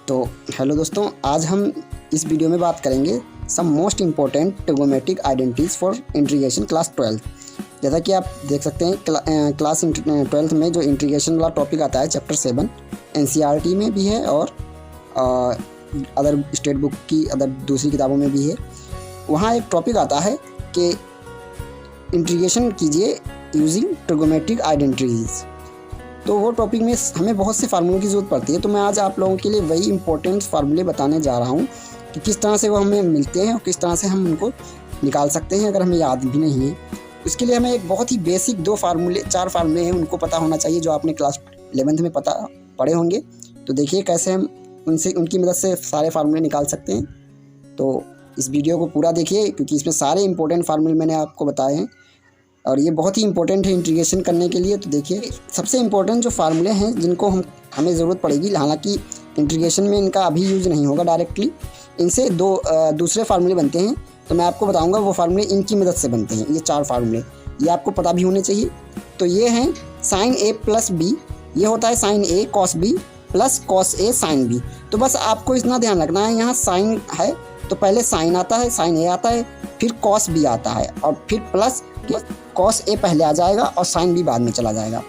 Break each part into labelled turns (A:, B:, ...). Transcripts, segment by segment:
A: तो हेलो दोस्तों, आज हम इस वीडियो में बात करेंगे some most important trigonometric identities for integration class 12। जैसा कि आप देख सकते हैं क्लास 12 में जो इंटीग्रेशन वाला टॉपिक आता है चैप्टर 7 NCERT में भी है और अदर स्टेट बुक की अदर दूसरी किताबों में भी है। वहाँ एक टॉपिक आता है कि इंटीग्रेशन कीजिए यूजिंग ट्रिगोनोमेट्रिक आइडेंटिटीज़। तो वो टॉपिक में हमें बहुत से फार्मूलों की ज़रूरत पड़ती है। तो मैं आज आप लोगों के लिए वही इंपॉर्टेंट फार्मूले बताने जा रहा हूँ कि किस तरह से वो हमें मिलते हैं और किस तरह से हम उनको निकाल सकते हैं अगर हमें याद भी नहीं है। उसके लिए हमें एक बहुत ही बेसिक 4 फार्मूले हैं, उनको पता होना चाहिए जो आपने क्लास 11th में पढ़े होंगे। तो देखिए कैसे हम उनकी मदद से सारे फार्मूले निकाल सकते हैं। तो इस वीडियो को पूरा देखिए क्योंकि इसमें सारे इंपॉर्टेंट फार्मूले मैंने आपको बताए हैं और ये बहुत ही इंपॉर्टेंट है इंटीग्रेशन करने के लिए। तो देखिए सबसे इम्पोर्टेंट जो फार्मूले हैं जिनको हमें ज़रूरत पड़ेगी, हालांकि इंटीग्रेशन में इनका अभी यूज़ नहीं होगा डायरेक्टली, इनसे दूसरे फार्मूले बनते हैं। तो मैं आपको बताऊंगा वो फार्मूले इनकी मदद से बनते हैं। ये 4 फार्मूले ये आपको पता भी होने चाहिए। तो ये हैं sin A प्लस बी, ये होता है sin A cos B plus cos A sin B। तो बस आपको इतना ध्यान रखना है, यहाँ sin है तो पहले sin आता है, sin A आता है, फिर cos B आता है और फिर प्लस cos A पहले आ जाएगा और sin B बाद में चला जाएगा।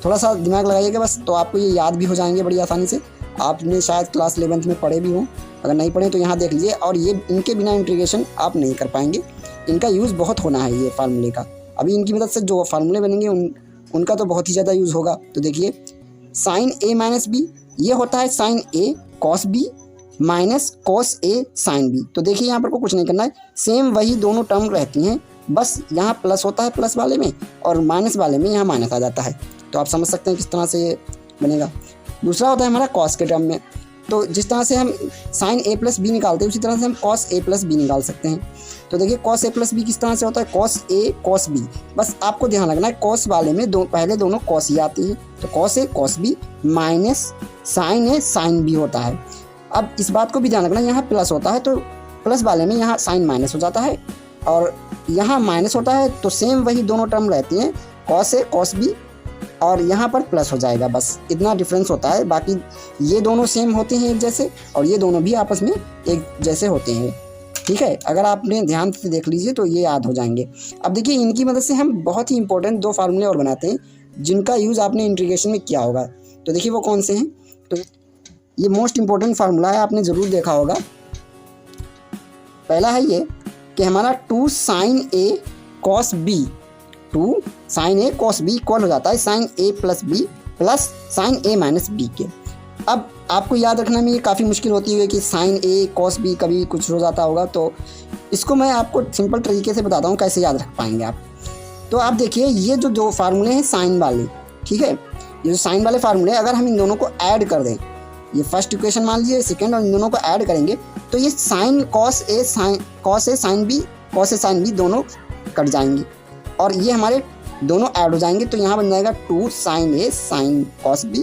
A: थोड़ा सा दिमाग लगाइएगा बस, तो आपको ये याद भी हो जाएंगे बड़ी आसानी से। आपने शायद क्लास 11th में पढ़े भी हों, अगर नहीं पढ़े तो यहाँ देख लीजिए। और ये इनके बिना इंटीग्रेशन आप नहीं कर पाएंगे, इनका यूज़ बहुत होना है ये फार्मूले का। अभी इनकी मदद से जो फार्मूले बनेंगे उनका तो बहुत ही ज़्यादा यूज़ होगा। तो देखिए sin A माइनस बी, ये होता है sin A cos B minus cos A sin B। तो देखिए यहाँ पर को कुछ नहीं करना है, सेम वही दोनों टर्म रहती हैं, बस यहाँ प्लस होता है प्लस वाले में और माइनस वाले में यहाँ माइनस आ जाता है। तो आप समझ सकते हैं किस तरह से ये बनेगा। दूसरा होता है हमारा cos के टर्म में। तो जिस तरह से हम sin A प्लस बी निकालते हैं उसी तरह से हम cos A प्लस बी निकाल सकते हैं। तो देखिए cos A प्लस बी किस तरह से होता है, cos A cos B। बस आपको ध्यान रखना है cos वाले में पहले दोनों cos ही आती है। तो cos A cos B minus sin A sin B होता है। अब इस बात को भी ध्यान रखना, यहाँ प्लस होता है तो प्लस वाले में यहाँ साइन माइनस हो जाता है और यहाँ माइनस होता है तो सेम वही दोनों टर्म रहती हैं, cos A cos B और यहाँ पर प्लस हो जाएगा। बस इतना डिफरेंस होता है, बाकी ये दोनों सेम होते हैं एक जैसे और ये दोनों भी आपस में एक जैसे होते हैं। ठीक है, अगर आपने ध्यान से देख लीजिए तो ये याद हो जाएंगे। अब देखिए इनकी मदद से हम बहुत ही इंपॉर्टेंट 2 फार्मूले और बनाते हैं जिनका यूज़ आपने इंटीग्रेशन में किया होगा। तो देखिए वो कौन से हैं। तो ये मोस्ट इम्पोर्टेंट फार्मूला है, आपने ज़रूर देखा होगा। पहला है ये कि हमारा 2 sin A cos B, 2 sin A cos B equal हो जाता है sin A plus B plus sin A minus B के। अब आपको याद रखने में ये काफ़ी मुश्किल होती है कि sin A cos B कभी कुछ हो जाता होगा, तो इसको मैं आपको सिंपल तरीके से बताता हूँ कैसे याद रख पाएंगे आप। तो आप देखिए ये जो 2 फार्मूले हैं साइन वाले, ठीक है, ये जो साइन वाले फार्मूले अगर हम इन दोनों को ऐड कर दें, ये फर्स्ट इक्वेशन मान लीजिए, सेकेंड, और इन दोनों को ऐड करेंगे तो ये sin cos A sin B cos A sin B दोनों कट जाएंगे और ये हमारे दोनों ऐड हो जाएंगे। तो यहाँ बन जाएगा 2 sin A sin cos B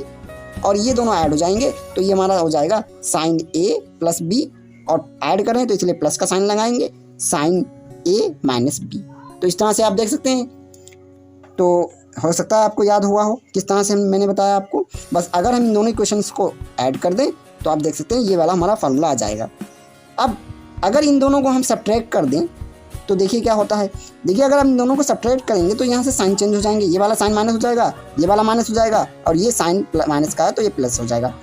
A: और ये दोनों ऐड हो जाएंगे तो ये हमारा हो जाएगा sin A प्लस B और ऐड करें तो इसलिए प्लस का साइन लगाएंगे sin A माइनस B। तो इस तरह से आप देख सकते हैं। तो हो सकता है आपको याद हुआ हो किस तरह से मैंने बताया आपको। बस अगर हम इन दोनों इक्वेशंस को ऐड कर दें तो आप देख सकते हैं ये वाला हमारा फार्मूला आ जाएगा। अब अगर इन दोनों को हम सब्ट्रैक्ट कर दें तो देखिए क्या होता है। देखिए अगर हम इन दोनों को सब्ट्रैक्ट करेंगे तो यहाँ से साइन चेंज हो जाएंगे, ये वाला साइन माइनस हो जाएगा, ये वाला माइनस हो जाएगा और ये साइन माइनस का है तो ये प्लस हो जाएगा।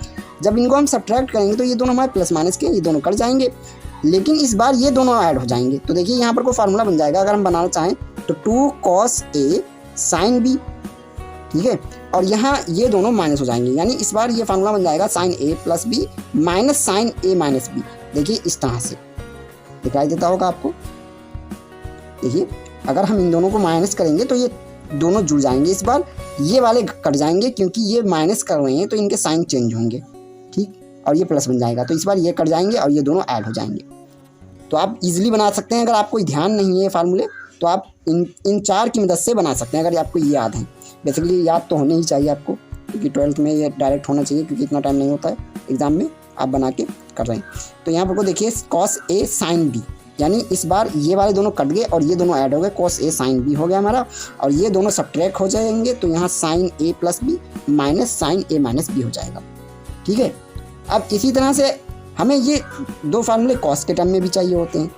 A: जब इनको हम सब्ट्रैक्ट करेंगे तो ये दोनों हमारे प्लस माइनस के ये दोनों कट जाएंगे, लेकिन इस बार ये दोनों ऐड हो जाएंगे। तो देखिए यहाँ पर कोई फार्मूला बन जाएगा, अगर हम बनाना चाहें तो 2 cos A sin B, ठीक है, और यहाँ ये दोनों माइनस हो जाएंगे, यानी इस बार ये फार्मूला बन जाएगा sin A plus B minus sin A minus B। देखिए इस तरह से दिखाई देता होगा आपको। देखिए अगर हम इन दोनों को माइनस करेंगे तो ये दोनों जुड़ जाएंगे, इस बार ये वाले कट जाएंगे क्योंकि ये माइनस कर रहे हैं तो इनके साइन चेंज होंगे, ठीक, और ये प्लस बन जाएगा। तो इस बार ये कट जाएंगे और ये दोनों ऐड हो जाएंगे। तो आप इजीली बना सकते हैं। अगर आपको ध्यान नहीं है फार्मूले तो आप इन 4 की मदद से बना सकते हैं, अगर आपको ये याद है। बेसिकली याद तो होने ही चाहिए आपको, क्योंकि 12th में ये डायरेक्ट होना चाहिए, क्योंकि इतना टाइम नहीं होता है एग्ज़ाम में, आप बना के कर रहे हैं। तो यहाँ पर को देखिए cos A sin B, यानी इस बार ये वाले दोनों कट गए और ये दोनों ऐड हो गए, cos A sin B हो गया हमारा, और ये दोनों सब्ट्रैक्ट हो जाएंगे तो यहाँ sin A plus B minus sin A minus B हो जाएगा। ठीक है, अब इसी तरह से हमें ये दो फार्मूले कॉस के टर्म में भी चाहिए होते हैं,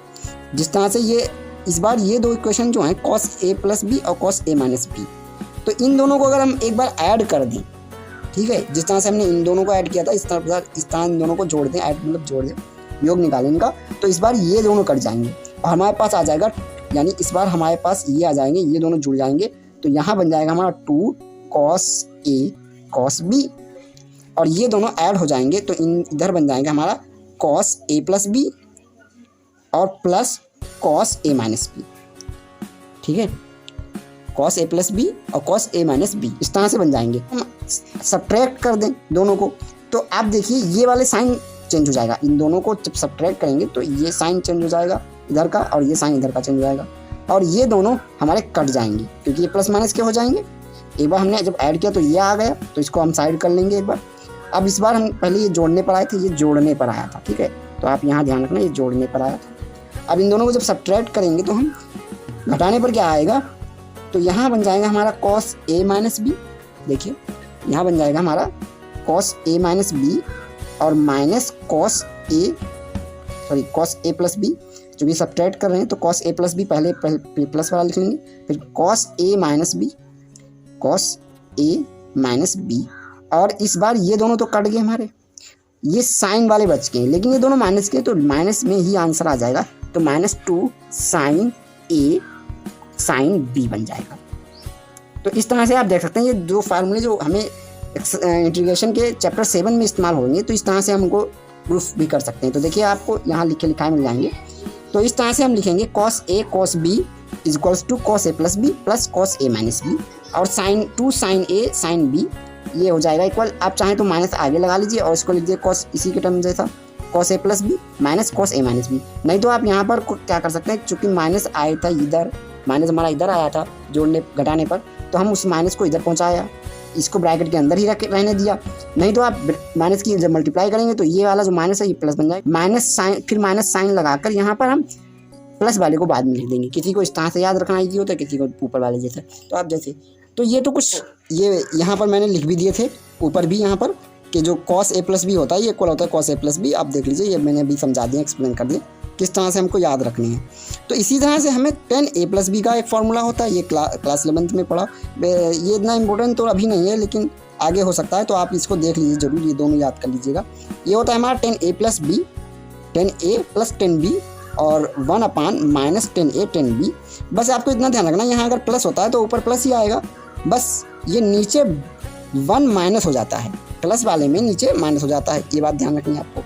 A: जिस तरह से ये इस बार ये दो इक्वेशन जो हैं कॉस ए प्लस बी और कॉस ए माइनस बी, तो इन दोनों को अगर हम एक बार ऐड कर दें, ठीक है, जिस तरह से हमने इन दोनों को ऐड किया था इस तरह इन दोनों को जोड़ दें, ऐड मतलब जोड़ दें, योग निकालें इनका, तो इस बार ये दोनों कट जाएंगे और हमारे पास आ जाएगा, यानी इस बार हमारे पास ये आ जाएंगे, ये दोनों जुड़ जाएंगे, तो यहाँ बन जाएगा हमारा 2 cos A cos B, और ये दोनों ऐड हो जाएंगे तो इधर बन जाएगा हमारा cos A प्लस बी और plus cos A minus B, ठीक है, cos A प्लस बी और cos A माइनस बी, इस तरह से बन जाएंगे। हम सब्ट्रैक्ट कर दें दोनों को, तो आप देखिए ये वाले साइन चेंज हो जाएगा, इन दोनों को जब सब्ट्रैक्ट करेंगे तो ये साइन चेंज हो जाएगा इधर का और ये साइन इधर का चेंज हो जाएगा, और ये दोनों हमारे कट जाएंगे क्योंकि ये प्लस माइनस के हो जाएंगे। एक बार हमने जब ऐड किया तो ये आ गया, तो इसको हम साइड कर लेंगे एक बार। अब इस बार हम पहले ये जोड़ने पर आए थे, ये जोड़ने पर आया था, ठीक है, तो आप यहाँ ध्यान रखना ये जोड़ने पर आया था। अब इन दोनों को जब सब्ट्रैक्ट करेंगे तो हम घटाने पर क्या आएगा, तो यहाँ बन जाएगा हमारा cos A माइनस बी, देखिए यहाँ बन जाएगा हमारा cos A माइनस बी और minus cos A plus B, जो भी सब्ट्रैक्ट कर रहे हैं तो cos A प्लस बी पहले प्लस वाला लिख लेंगे, फिर cos A माइनस बी, और इस बार ये दोनों तो कट गए हमारे, ये साइन वाले बच गए, लेकिन ये दोनों माइनस के, तो माइनस में ही आंसर आ जाएगा, तो -2 sin A sin B बन जाएगा। तो इस तरह से आप देख सकते हैं ये दो फार्मूले जो हमें इंटीग्रेशन के चैप्टर 7 में इस्तेमाल होंगे, तो इस तरह से हम उनको प्रूफ भी कर सकते हैं। तो देखिए आपको यहाँ लिखाए मिल जाएंगे, तो इस तरह से हम लिखेंगे cos A cos B is equals to cos A plus B plus cos A minus B, और2 sin A sin B ये हो जाएगा इक्वल, आप चाहें तो माइनस आगे लगा लीजिए और इसको लिख दीजिए cos इसी के टर्म जैसा cos A plus B minus cos A minus B. नहीं तो आप यहाँ पर क्या कर सकते हैं, चूँकि माइनस आया था इधर, माइनस हमारा इधर आया था जोड़ने घटाने पर, तो हम उस माइनस को इधर पहुँचाया, इसको ब्रैकेट के अंदर ही रहने दिया। नहीं तो आप माइनस की जब मल्टीप्लाई करेंगे तो ये वाला जो माइनस है ये प्लस बन जाएगा, माइनस साइन, फिर माइनस साइन लगाकर यहाँ पर हम प्लस वाले को बाद में लिख देंगे। किसी को इस तरह से याद रखना ईजी होता है, किसी को ऊपर वाले जैसे, तो आप जैसे, तो ये तो कुछ ये यहाँ पर मैंने लिख भी दिए थे ऊपर भी यहाँ पर कि जो cos A प्लस बी होता है ये इक्वल होता है cos A प्लस बी, आप देख लीजिए, ये मैंने अभी समझा दिया, एक्सप्लेन कर दिया किस तरह से हमको याद रखनी है। तो इसी तरह से हमें tan A प्लस बी का एक फार्मूला होता है, ये क्लास 11th में पढ़ा, ये इतना इंपॉर्टेंट तो अभी नहीं है लेकिन आगे हो सकता है, तो आप इसको देख लीजिए जरूर, ये दोनों याद कर लीजिएगा। ये होता है हमारा tan A plus B, tan A plus tan B और 1/- tan A tan B। बस आपको इतना ध्यान रखना, यहाँ अगर प्लस होता है तो ऊपर प्लस ही आएगा, बस ये नीचे 1 माइनस हो जाता है, प्लस वाले में नीचे माइनस हो जाता है, ये बात ध्यान रखनी है आपको।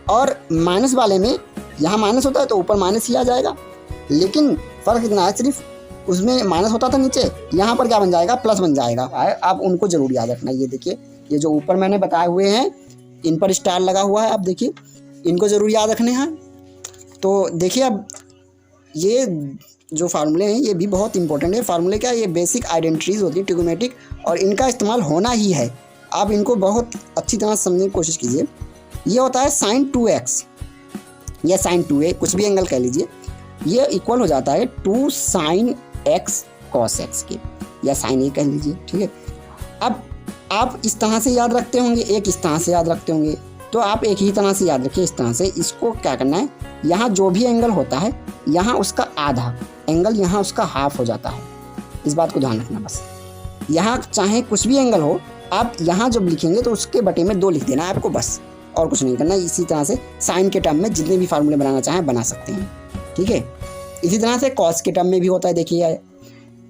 A: और माइनस वाले में यहाँ माइनस होता है तो ऊपर माइनस ही आ जाएगा, लेकिन फ़र्क इतना है सिर्फ उसमें माइनस होता था नीचे, यहाँ पर क्या बन जाएगा, प्लस बन जाएगा। आप उनको जरूर याद रखना। ये देखिए, ये जो ऊपर मैंने बताए हुए हैं इन पर स्टार लगा हुआ है, आप देखिए, इनको ज़रूर याद रखने हैं। तो देखिए अब ये जो फार्मूले हैं ये भी बहुत इंपॉर्टेंट है। फार्मूले क्या, ये बेसिक आइडेंटिटीज़ होती है ट्रिग्नोमेट्रिक, और इनका इस्तेमाल होना ही है। आप इनको बहुत अच्छी तरह समझने की कोशिश कीजिए। ये होता है sin 2x या sin 2a, कुछ भी एंगल कह लीजिए, ये इक्वल हो जाता है 2 sin x cos x के, या sin a कह लीजिए, ठीक है। अब आप इस तरह से याद रखते होंगे, एक इस तरह से याद रखते होंगे, तो आप एक ही तरह से याद रखिए इस तरह से। इसको क्या करना है, यहाँ जो भी एंगल होता है यहाँ उसका आधा एंगल, यहाँ उसका हाफ हो जाता है, इस बात को ध्यान रखना। बस यहाँ चाहे कुछ भी एंगल हो, आप यहाँ जब लिखेंगे तो उसके बटे में 2 लिख देना है आपको, बस, और कुछ नहीं करना। इसी तरह से साइन के टर्म में जितने भी फार्मूले बनाना चाहें बना सकते हैं, ठीक है। इसी तरह से कॉस के टर्म में भी होता है, देखिए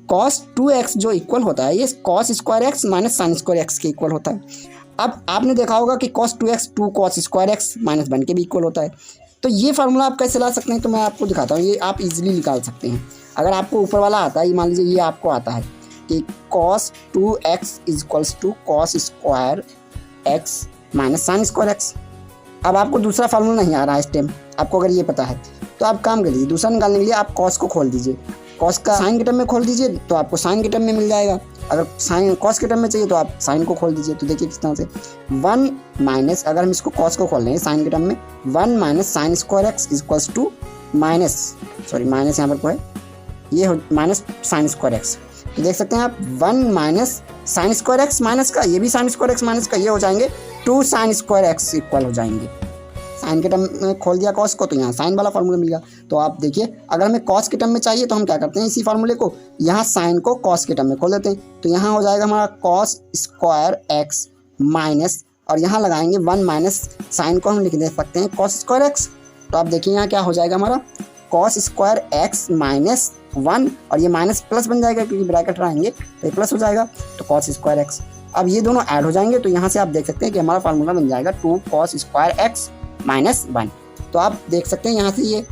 A: cos 2x जो इक्वल होता है ये cos square x minus sine square x के इक्वल होता है। अब आपने देखा होगा कि cos 2x 2 cos square x minus 1 के भी इक्वल होता है। तो ये फार्मूला आप कैसे ला सकते हैं, तो मैं आपको दिखाता हूँ। ये आप इजीली निकाल सकते हैं अगर आपको ऊपर वाला आता है। ये मान लीजिए ये आपको आता है कि cos 2x is equals to cos square x minus sine square x। अब आपको दूसरा फार्मूला नहीं आ रहा है इस टाइम, आपको अगर ये पता है तो आप काम कर लीजिए, दूसरा निकालने के लिए आप cos को खोल दीजिए, cos का साइन के टर्म में खोल दीजिए तो आपको साइन के टर्म में मिल जाएगा। अगर साइन cos के टर्म में चाहिए तो आप साइन को खोल दीजिए। तो देखिए किस तरह से 1 माइनस, अगर हम इसको cos को खोल रहे हैं साइन के टर्म में, 1 minus sine square x is equals to minus यहाँ पर को है, ये माइनस साइन स्क्वायर x। तो देख सकते हैं आप 1 minus sine square x minus का, ये भी साइन स्क्वायर एक्स माइनस का, ये हो जाएंगे 2 साइन स्क्वायर एक्स इक्वल हो जाएंगे। साइन के टर्म में खोल दिया कॉस को तो यहाँ साइन वाला फार्मूला मिल गया। तो आप देखिए अगर हमें कॉस के टर्म में चाहिए तो हम क्या करते हैं, इसी फार्मूले को यहाँ साइन को कॉस के टर्म में खोल देते हैं। तो यहाँ हो जाएगा हमारा कॉस स्क्वायर एक्स माइनस, और यहाँ लगाएंगे 1 माइनस साइन को हम लिख दे सकते हैं कॉस स्क्वायर एक्स। तो आप देखिए यहाँ क्या हो जाएगा हमारा कॉस स्क्वायर एक्स माइनस 1, और ये माइनस प्लस बन जाएगा क्योंकि ब्रैकेट रहेंगे तो ये प्लस हो जाएगा, तो कॉस स्क्वायर एक्स। अब ये दोनों ऐड हो जाएंगे तो यहाँ से आप देख सकते हैं कि हमारा फार्मूला बन जाएगा 2 कॉस स्क्वायर एक्स माइनस 1। तो आप देख सकते हैं यहाँ से ये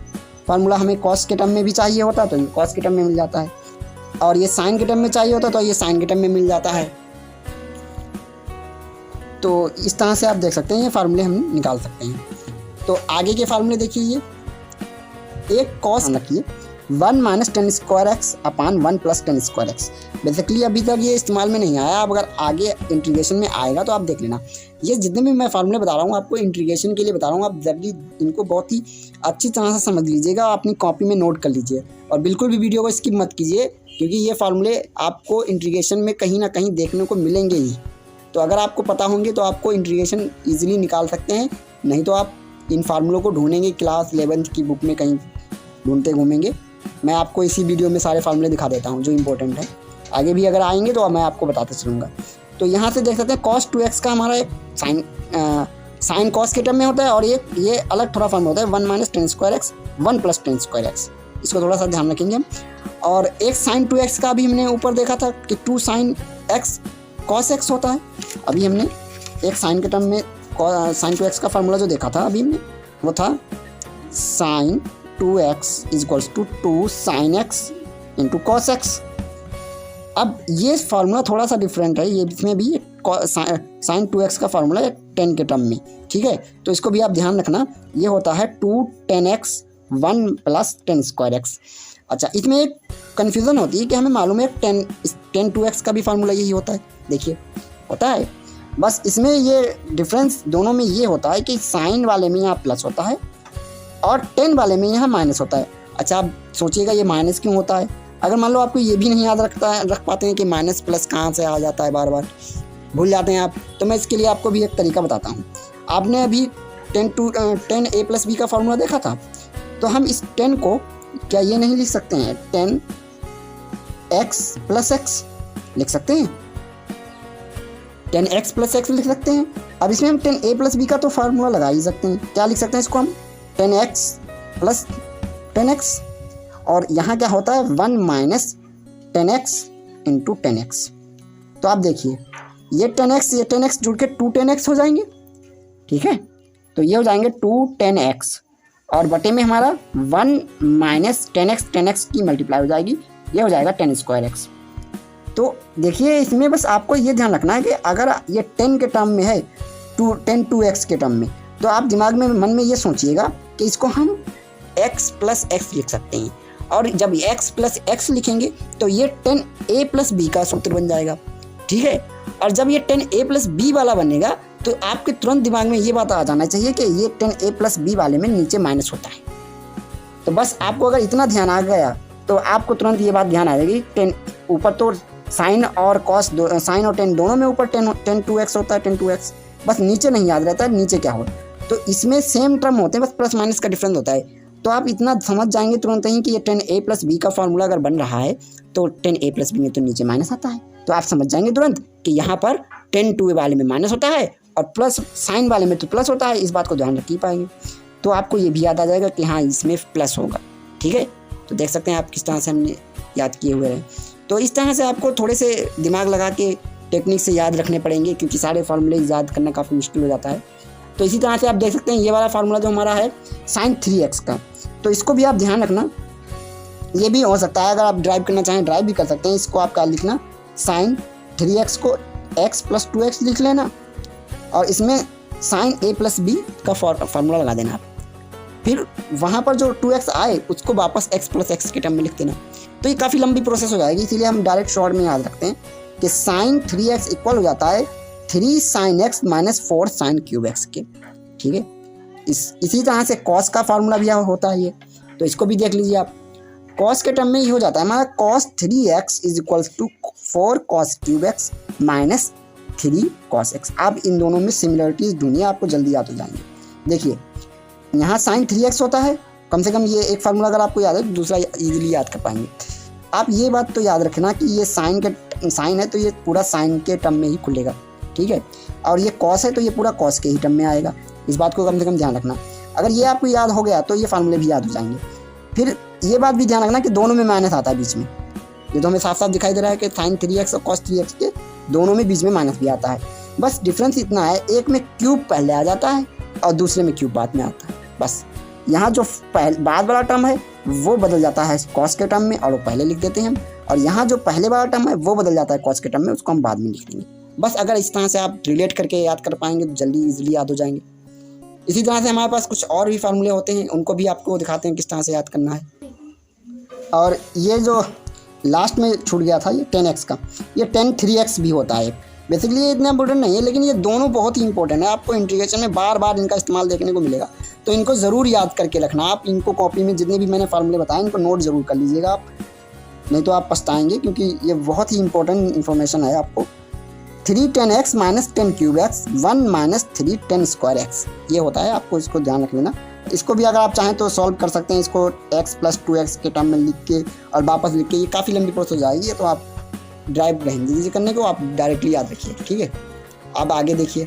A: फार्मूला हमें कॉस के टर्म में भी चाहिए होता तो ये कॉस के टर्म में मिल जाता है, और ये साइन के टर्म में चाहिए होता तो ये साइन के टर्म में मिल जाता है। तो इस तरह से आप देख सकते हैं ये फार्मूले हम निकाल सकते हैं। तो आगे के फार्मूले देखिए, ये एक कॉस रखिए 1 माइनस टेन स्क्वायर एक्स अपान 1 plus ten square x. Basically अभी तक ये इस्तेमाल में नहीं आया, अब अगर आगे इंटीग्रेशन में आएगा तो आप देख लेना। ये जितने भी मैं फार्मूले बता रहा हूँ आपको इंटीग्रेशन के लिए बता रहा हूँ, आप जब भी इनको बहुत ही अच्छी तरह से समझ लीजिएगा, अपनी कॉपी में नोट कर लीजिए और बिल्कुल भी वीडियो को स्किप मत कीजिए, क्योंकि ये फार्मूले आपको इंटीग्रेशन में कहीं ना कहीं देखने को मिलेंगे ही। तो अगर आपको पता होंगे तो आपको इंटीग्रेशन ईजिली निकाल सकते हैं, नहीं तो आप इन फार्मूलों को ढूंढेंगे क्लास 11th की बुक में कहीं ढूंढते घूमेंगे। मैं आपको इसी वीडियो में सारे फार्मूले दिखा देता हूँ जो इंपॉर्टेंट है, आगे भी अगर आएंगे तो मैं आपको बताते चलूँगा। तो यहाँ से देख सकते हैं cos 2x का हमारा एक साइन कॉस के टर्म में होता है, और ये अलग थोड़ा फॉर्म होता है 1 minus ten square x 1 plus ten square x. इसको थोड़ा सा ध्यान रखेंगे हम। और एक साइन 2x का भी हमने ऊपर देखा था कि 2 साइन एक्स कॉस एक्स होता है। अभी हमने एक साइन के टर्म में साइन 2x का फार्मूला जो देखा था अभी हमने, वो था sine 2x equals to 2 sine X into cos X. अब ये फार्मूला थोड़ा सा डिफरेंट है, ये इसमें भी साइन 2x का फार्मूला है 10 के टर्म में, ठीक है। तो इसको भी आप ध्यान रखना, ये होता है 2 10x 1 plus ten square x. अच्छा, इसमें एक कन्फ्यूज़न होती है कि हमें मालूम है 10 2x का भी फार्मूला यही होता है, देखिए होता है। बस इसमें ये डिफरेंस दोनों में ये होता है कि साइन वाले में यहाँ प्लस होता है और 10 वाले में यहाँ माइनस होता है। अच्छा, आप सोचिएगा ये माइनस क्यों होता है। अगर मान लो आपको ये भी नहीं याद रख पाते हैं कि माइनस प्लस कहाँ से आ जाता है, बार बार भूल जाते हैं आप, तो मैं इसके लिए आपको भी एक तरीका बताता हूँ। आपने अभी 10 a प्लस बी का फार्मूला देखा था, तो हम इस 10 को क्या ये नहीं लिख सकते हैं 10x प्लस एक्स लिख सकते हैं, 10x प्लस एक्स लिख सकते हैं। अब इसमें हम 10a प्लस बी का तो फार्मूला लगा ही सकते हैं, क्या लिख सकते हैं इसको हम 10x प्लस 10x, और यहाँ क्या होता है 1 माइनस 10x इंटू 10x। तो आप देखिए ये 10x जुड़ के 2 10x हो जाएंगे, ठीक है। तो ये हो जाएंगे 2 10x, और बटे में हमारा 1 माइनस 10x की मल्टीप्लाई हो जाएगी, ये हो जाएगा 10 स्क्वायर एक्स। तो देखिए इसमें बस आपको ये ध्यान रखना है कि अगर ये 10 के टर्म में है 10 2x के टर्म में, तो आप दिमाग में मन में ये सोचिएगा कि इसको हम x प्लस एक्स लिख सकते हैं, और जब x प्लस एक्स लिखेंगे तो ये 10a प्लस बी का सूत्र बन जाएगा, ठीक है। और जब ये 10a प्लस बी वाला बनेगा तो आपके तुरंत दिमाग में ये बात आ जाना चाहिए कि ये 10a प्लस बी वाले में नीचे माइनस होता है। तो बस आपको अगर इतना ध्यान आ गया तो आपको तुरंत ये बात ध्यान आ जाएगी 10 ऊपर तो साइन और कॉस साइन और 10 दोनों में ऊपर 10 2x होता है 10 2x, बस नीचे नहीं याद रहता है नीचे क्या हो। तो इसमें सेम टर्म होते हैं, बस प्लस माइनस का डिफरेंस होता है। तो आप इतना समझ जाएंगे तुरंत ही कि ये 10a प्लस बी का फार्मूला अगर बन रहा है तो 10a प्लस बी में तो नीचे माइनस आता है, तो आप समझ जाएंगे तुरंत कि यहाँ पर 10 2 वाले में माइनस होता है और प्लस साइन वाले में तो प्लस होता है। इस बात को ध्यान रख ही पाएंगे, तो आपको ये भी याद आ जाएगा कि हाँ इसमें प्लस होगा, ठीक है। तो देख सकते हैं आप किस तरह से हमने याद किए हुए हैं। तो इस तरह से आपको थोड़े से दिमाग लगा के टेक्निक से याद रखने पड़ेंगे, क्योंकि सारे फार्मूले याद करना काफ़ी मुश्किल हो जाता है। तो इसी तरह से आप देख सकते हैं ये वाला फार्मूला जो हमारा है साइन 3x का, तो इसको भी आप ध्यान रखना। ये भी हो सकता है अगर आप ड्राइव करना चाहें ड्राइव भी कर सकते हैं। इसको आप क्या लिखना साइन 3x को x प्लस 2x लिख लेना, और इसमें साइन a प्लस बी का फार्मूला लगा देना आप। फिर वहाँ पर जो 2x आए उसको वापस x प्लस एक्स के टर्म में लिख देना। तो ये काफ़ी लंबी प्रोसेस हो जाएगी, इसीलिए हम डायरेक्ट शॉर्ट में याद रखते हैं कि साइन 3x इक्वल हो जाता है 3 sine x minus 4 sine cube X के, ठीक है। इसी तरह से कॉस का फार्मूला भी होता है ये, तो इसको भी देख लीजिए आप। कॉस के टर्म में ये हो जाता है हमारा cos 3x is equals to 4 cos cube x minus 3 cos x। आप इन दोनों में सिमिलरिटीज ढूंढिए, आपको जल्दी याद हो जाएंगे। देखिए यहाँ साइन 3x होता है, कम से कम ये एक फार्मूला अगर आपको याद है तो दूसरा इजीली याद कर पाएंगे। आप ये बात तो याद रखना कि ये साइन है तो ये पूरा साइन के टर्म में ही खुलेगा, ठीक है, और ये कॉस है तो ये पूरा कॉस के ही टर्म में आएगा। इस बात को कम से कम ध्यान रखना। अगर ये आपको याद हो गया तो ये फार्मूले भी याद हो जाएंगे। फिर ये बात भी ध्यान रखना कि दोनों में माइनस आता है बीच में। ये तो हमें साफ साफ दिखाई दे रहा है कि साइन 3x और कॉस 3x के दोनों में बीच में माइनस भी आता है। बस डिफरेंस इतना है, एक में क्यूब पहले आ जाता है और दूसरे में क्यूब बाद में आता है। बस यहाँ जो बाद वाला टर्म है वो बदल जाता है कॉस के टर्म में और वो पहले लिख देते हैं हम, और यहाँ जो पहले वाला टर्म है वो बदल जाता है कॉस के टर्म में, उसको हम बाद में लिख देंगे। बस अगर इस तरह से आप रिलेट करके याद कर पाएंगे तो जल्दी इजीली याद हो जाएंगे। इसी तरह से हमारे पास कुछ और भी फार्मूले होते हैं, उनको भी आपको दिखाते हैं किस तरह से याद करना है। और ये जो लास्ट में छूट गया था ये 10x का, ये 10 3x भी होता है। बेसिकली ये इतना इंपॉर्टेंट नहीं है, लेकिन ये दोनों बहुत ही इंपॉर्टेंट है। आपको इंटीग्रेशन में बार बार इनका इस्तेमाल देखने को मिलेगा, तो इनको ज़रूर याद करके रखना। आप इनको कॉपी में जितने भी मैंने फार्मूले बताए इनको नोट ज़रूर कर लीजिएगा आप, नहीं तो आप पछताएंगे, क्योंकि ये बहुत ही इंपॉर्टेंट इन्फॉर्मेशन है आपको। 3 10x minus 10 cube x 1 minus 3 10 square x ये होता है, आपको इसको ध्यान रख लेना। इसको भी अगर आप चाहें तो सॉल्व कर सकते हैं, इसको x प्लस 2x के टर्म में लिख के और वापस लिख के, ये काफ़ी लंबी प्रोसेस हो जाएगी, तो आप ड्राइव रहने दीजिए करने को, आप डायरेक्टली याद रखिए, ठीक है। अब आगे देखिए,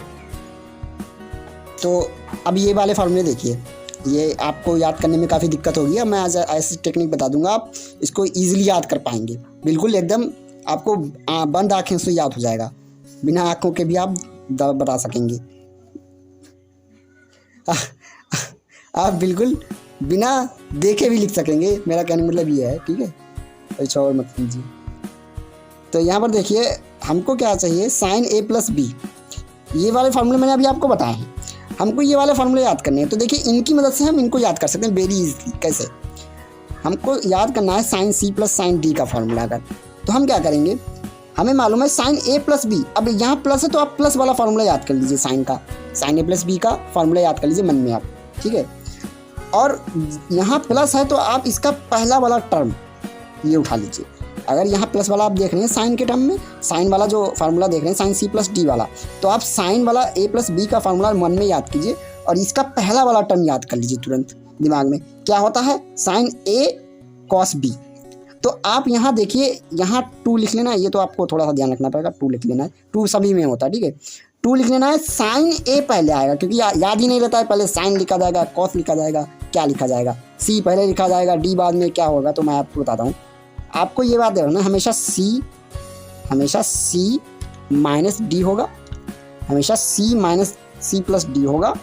A: तो अब ये वाले फार्मूले देखिए, ये आपको याद करने में काफ़ी दिक्कत होगी। अब मैं आज ऐसी टेक्निक बता दूंगा, आप इसको ईजिली याद कर पाएंगे, बिल्कुल एकदम आपको बंद आँखें से याद हो जाएगा, बिना आँखों के भी आप बता सकेंगे। आप बिल्कुल बिना देखे भी लिख सकेंगे, मेरा कहने मतलब ये है, ठीक है, कुछ और मत कीजिए। तो यहाँ पर देखिए हमको क्या चाहिए, साइन a प्लस बी, ये वाले फार्मूले मैंने अभी आपको बताए हैं, हमको ये वाले फार्मूले याद करने हैं। तो देखिए इनकी मदद से हम इनको याद कर सकते हैं वेरी इजीली। कैसे? हमको याद करना है sine c plus sine d का फार्मूला अगर, तो हम क्या करेंगे, हमें मालूम है साइन a प्लस बी, अब यहाँ प्लस है तो आप प्लस वाला फार्मूला याद कर लीजिए, साइन का, साइन a प्लस बी का फार्मूला याद कर लीजिए मन में आप, ठीक है। और यहाँ प्लस है तो आप इसका पहला वाला टर्म ये उठा लीजिए। अगर यहाँ प्लस वाला आप देख रहे हैं साइन के टर्म में, साइन वाला जो फार्मूला देख रहे हैं साइन c प्लस डी वाला, तो आप साइन वाला a प्लस बी का फार्मूला मन में याद कीजिए और इसका पहला वाला टर्म याद कर लीजिए तुरंत दिमाग में। क्या होता है, साइन a कॉस b। तो आप यहाँ देखिए, यहाँ 2 लिख लेना है, ये तो आपको थोड़ा सा ध्यान रखना पड़ेगा, 2 लिख लेना है, 2 सभी में होता है, ठीक है। 2 लिख लेना है, साइन a पहले आएगा क्योंकि याद ही नहीं रहता है, पहले साइन लिखा जाएगा, कॉस लिखा जाएगा, क्या लिखा जाएगा, c पहले लिखा जाएगा, d बाद में क्या होगा, तो मैं आपको बताता हूँ। आपको ये बात देखना, हमेशा c माइनस डी होगा, हमेशा c minus c plus D होगा,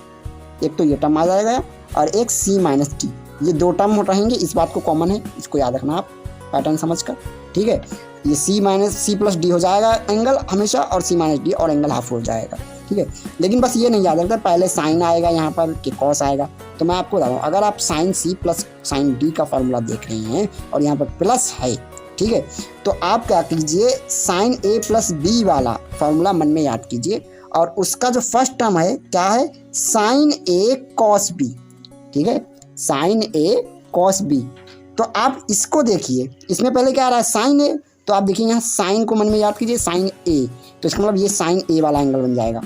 A: एक तो ये टर्म आ जाएगा और एक c माइनस डी, ये 2 टर्म रहेंगे, इस बात को कॉमन है, इसको याद रखना आप पैटर्न समझकर, ठीक है। ये c minus C plus D हो जाएगा एंगल हमेशा, और c माइनस डी और एंगल हाफ हो जाएगा, ठीक है। लेकिन बस ये नहीं याद रखता पहले साइन आएगा यहाँ पर कि कॉस आएगा। तो मैं आपको बता रहा हूँ, अगर आप sine c plus sine D का फार्मूला देख रहे हैं और यहाँ पर प्लस है, ठीक है, तो आप क्या कीजिए, साइन a प्लस बी वाला फार्मूला मन में याद कीजिए और उसका जो फर्स्ट टर्म है क्या है, साइन a कॉस b, ठीक है, साइन a कॉस b। तो आप इसको देखिए, इसमें पहले क्या आ रहा है, साइन a, तो आप देखिए यहाँ साइन को मन में याद कीजिए, साइन a, तो इसका मतलब ये साइन a वाला एंगल बन जाएगा,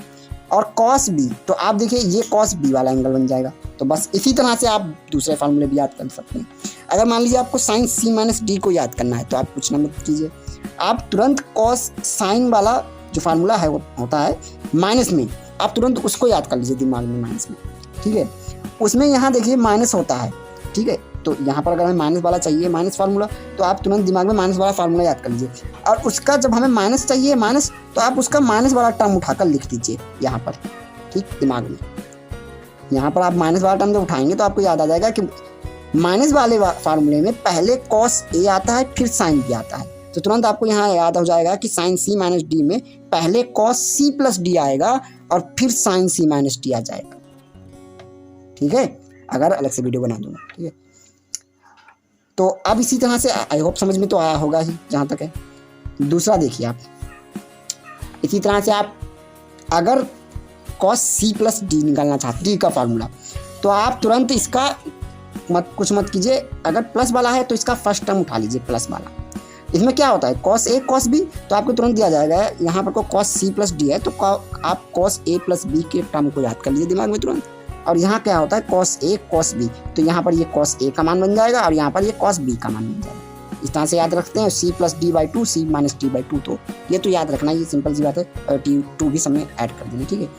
A: और कॉस b, तो आप देखिए ये कॉस b वाला एंगल बन जाएगा। तो बस इसी तरह से आप दूसरे फार्मूले भी याद कर सकते हैं। अगर मान लीजिए आपको साइन c माइनस डी को याद करना है तो आप कुछ ना मत कीजिए, आप तुरंत कॉस साइन वाला जो फार्मूला है होता है माइनस में, आप तुरंत उसको याद कर लीजिए दिमाग में माइनस में, ठीक है। उसमें यहाँ देखिए माइनस होता है, ठीक है, तो यहाँ पर अगर हमें माइनस वाला चाहिए, माइनस फार्मूला, तो आप तुरंत दिमाग में माइनस वाला फार्मूला याद कर लीजिए। और उसका जब हमें माइनस चाहिए माइनस, तो आप उसका माइनस वाला टर्म उठाकर लिख दीजिए यहाँ पर, ठीक, दिमाग में। यहाँ पर आप माइनस वाला टर्म जब उठाएंगे तो आपको याद आ जाएगा कि माइनस वाले फार्मूले में पहले कॉस a आता है फिर साइन b आता है, तो तुरंत आपको यहाँ याद हो जाएगा कि साइन c माइनस डी में पहले कॉस c प्लस डी आएगा और फिर साइन c माइनस डी आ जाएगा, ठीक है। अगर अलग से वीडियो बना दूंगा, ठीक है। तो अब इसी तरह से आई होप समझ में तो आया होगा ही जहाँ तक है। दूसरा देखिए आप, इसी तरह से आप अगर कॉस c प्लस डी निकालना चाहते डी का फार्मूला, तो आप तुरंत इसका कुछ मत कीजिए, अगर प्लस वाला है तो इसका फर्स्ट टर्म उठा लीजिए प्लस वाला। इसमें क्या होता है कॉस ए कॉस बी, तो आपको तुरंत दिया जाएगा यहाँ पर को कॉस सी प्लस डी है, तो आप कॉस ए प्लस बी के टर्म को याद कर लीजिए दिमाग में तुरंत। और यहाँ क्या होता है कॉस ए कॉस बी, तो यहाँ पर ये कॉस ए का मान बन जाएगा और यहाँ पर ये कॉस बी का मान बन जाएगा। इस तरह से याद रखते हैं। C plus D by two, C minus D by two, तो ये तो याद रखना, ये सिंपल सी बात है। और टू भी सब में ऐड कर देना, ठीक है।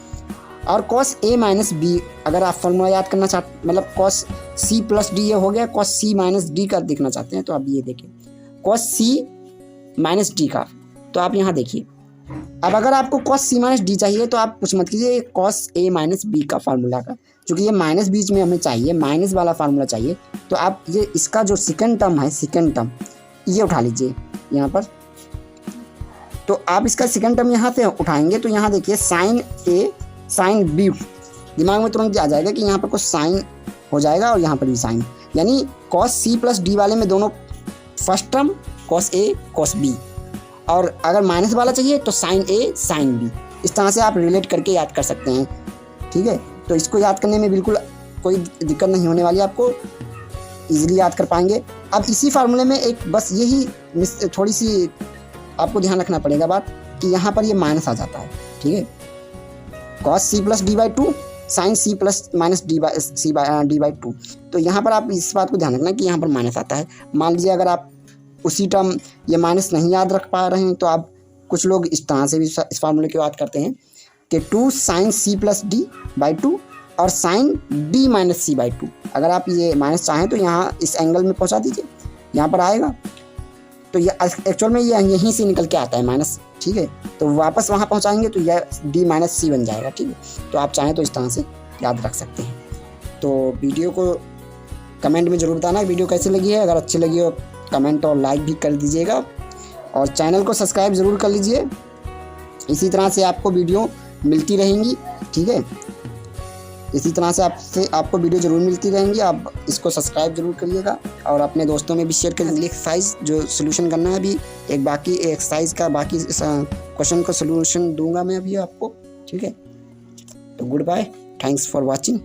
A: और कॉस ए माइनस बी अगर आप फॉर्मूला याद करना चाहते, मतलब कॉस सी प्लस डी ये हो गया, कॉस सी माइनस डी का देखना चाहते हैं तो आप ये देखिए कॉस सी माइनस डी का, तो आप यहाँ देखिए। अब अगर आपको कॉस सी माइनस डी चाहिए तो आप कुछ मत कीजिए, कॉस ए माइनस बी का फार्मूला का, क्योंकि ये माइनस बीच में हमें चाहिए, माइनस वाला फार्मूला चाहिए, तो आप ये इसका जो सेकंड टर्म है, सेकंड टर्म ये उठा लीजिए यहाँ पर। तो आप इसका सेकंड टर्म यहाँ से उठाएंगे तो यहाँ देखिए साइन ए साइन बी, दिमाग में तुरंत आ जाएगा कि यहाँ पर कुछ साइन हो जाएगा और यहाँ पर भी साइन, यानी कॉस सी प्लस डी वाले में दोनों first term cos A cos B, और अगर माइनस वाला चाहिए तो साइन ए साइन बी। इस तरह से आप रिलेट करके याद कर सकते हैं, ठीक है। तो इसको याद करने में बिल्कुल कोई दिक्कत नहीं होने वाली, आपको इजीली याद कर पाएंगे। अब इसी फार्मूले में एक बस यही थोड़ी सी आपको ध्यान रखना पड़ेगा बात, कि यहाँ पर ये माइनस आ जाता है, ठीक है। Cos C plus D by two sine C plus minus D by two, तो यहाँ पर आप इस बात को ध्यान रखना कि यहाँ पर माइनस आता है। मान लीजिए अगर आप उसी टर्म ये माइनस नहीं याद रख पा रहे हैं तो आप कुछ लोग इस तरह से भी इस फार्मूले की बात करते हैं कि two sine C plus D by two और sine D minus C by two. अगर आप ये माइनस चाहें तो यहाँ इस एंगल में पहुँचा दीजिए, यहाँ पर आएगा, तो ये एक्चुअल में ये यहीं से निकल के आता है माइनस, ठीक है। तो वापस वहाँ पहुँचाएंगे तो यह डी माइनस सी बन जाएगा, ठीक है। तो आप चाहें तो इस तरह से याद रख सकते हैं। तो वीडियो को कमेंट में ज़रूर बताना वीडियो कैसी लगी है, अगर अच्छी लगी हो कमेंट और लाइक भी कर दीजिएगा, और चैनल को सब्सक्राइब ज़रूर कर लीजिए। इसी तरह से आपको वीडियो मिलती रहेंगी, ठीक है। इसी तरह से आपको वीडियो ज़रूर मिलती रहेंगी। आप इसको सब्सक्राइब जरूर करिएगा और अपने दोस्तों में भी शेयर करिए। अगली एक्सरसाइज जो सोल्यूशन करना है, अभी एक बाकी एक्सरसाइज का बाकी क्वेश्चन का सोल्यूशन दूंगा मैं अभी आपको, ठीक है। तो good bye, thanks for watching.